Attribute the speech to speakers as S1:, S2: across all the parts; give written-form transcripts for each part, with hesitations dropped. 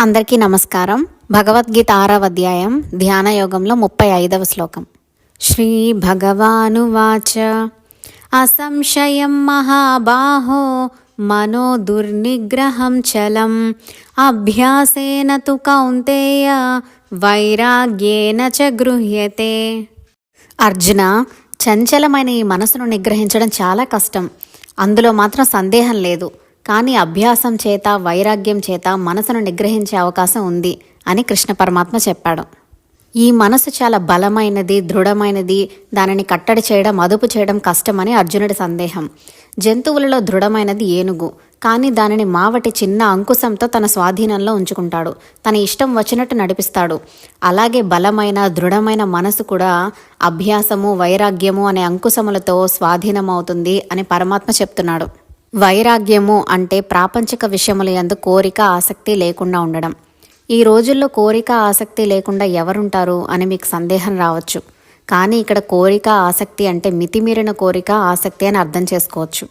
S1: అందరికీ నమస్కారం. భగవద్గీత 6వ అధ్యాయం ధ్యాన యోగంలో 35వ శ్లోకం. శ్రీ భగవానువాచ అసంశయం మహాబాహో మనో దుర్నిగ్రహం చలం అభ్యాసేన తు కౌంతేయ వైరాగ్యేన చ గృహ్యతే. అర్జున, చంచలమైన ఈ మనసును నిగ్రహించడం చాలా కష్టం. అందులో మాత్రం సందేహం లేదు. కానీ అభ్యాసం చేత, వైరాగ్యం చేత మనసును నిగ్రహించే అవకాశం ఉంది అని కృష్ణ పరమాత్మ చెప్పాడు. ఈ మనసు చాలా బలమైనది, దృఢమైనది. దానిని కట్టడి చేయడం, అదుపు చేయడం కష్టమని అర్జునుడి సందేహం. జంతువులలో దృఢమైనది ఏనుగు. కానీ దానిని మావటి చిన్న అంకుశంతో తన స్వాధీనంలో ఉంచుకుంటాడు. తన ఇష్టం వచ్చినట్టు నడిపిస్తాడు. అలాగే బలమైన, దృఢమైన మనసు కూడా అభ్యాసము, వైరాగ్యము అనే అంకుశములతో స్వాధీనమవుతుంది అని పరమాత్మ చెప్తున్నాడు. వైరాగ్యము అంటే ప్రాపంచిక విషయముల యందు కోరిక, ఆసక్తి లేకుండా ఉండడం. ఈ రోజుల్లో కోరిక, ఆసక్తి లేకుండా ఎవరుంటారు అని మీకు సందేహం రావచ్చు. కానీ ఇక్కడ కోరిక, ఆసక్తి అంటే మితిమీరిన కోరిక, ఆసక్తి అని అర్థం చేసుకోవచ్చు.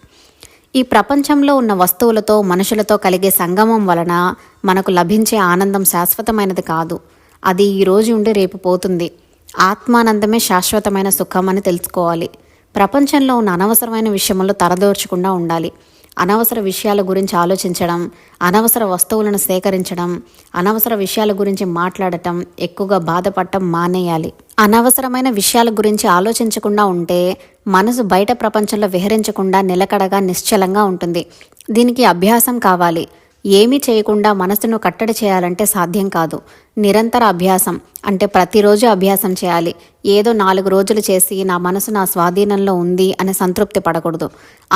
S1: ఈ ప్రపంచంలో ఉన్న వస్తువులతో, మనుషులతో కలిగే సంగమం వలన మనకు లభించే ఆనందం శాశ్వతమైనది కాదు. అది ఈ రోజు ఉండి రేపు పోతుంది. ఆత్మానందమే శాశ్వతమైన సుఖం అని తెలుసుకోవాలి. ప్రపంచంలో ఉన్న అనవసరమైన విషయములు తలదోర్చకుండా ఉండాలి. అనవసర విషయాల గురించి ఆలోచించడం, అనవసర వస్తువులను సేకరించడం, అనవసర విషయాల గురించి మాట్లాడటం, ఎక్కువగా బాధపడటం మానేయాలి. అనవసరమైన విషయాల గురించి ఆలోచించకుండా ఉంటే మనసు బయట ప్రపంచంలో విహరించకుండా నిలకడగా, నిశ్చలంగా ఉంటుంది. దీనికి అభ్యాసం కావాలి. ఏమీ చేయకుండా మనసును కట్టడి చేయాలంటే సాధ్యం కాదు. నిరంతర అభ్యాసం అంటే ప్రతిరోజు అభ్యాసం చేయాలి. ఏదో 4 రోజులు చేసి నా మనసు నా స్వాధీనంలో ఉంది అని సంతృప్తి పడకూడదు.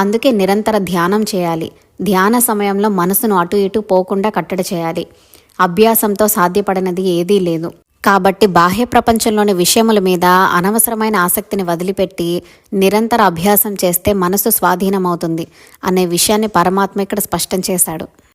S1: అందుకే నిరంతర ధ్యానం చేయాలి. ధ్యాన సమయంలో మనసును అటు ఇటు పోకుండా కట్టడి చేయాలి. అభ్యాసంతో సాధ్యపడినది ఏదీ లేదు. కాబట్టి బాహ్య ప్రపంచంలోని విషయముల మీద అనవసరమైన ఆసక్తిని వదిలిపెట్టి నిరంతర అభ్యాసం చేస్తే మనసు స్వాధీనమవుతుంది అనే విషయాన్ని పరమాత్మ ఇక్కడ స్పష్టం చేశాడు.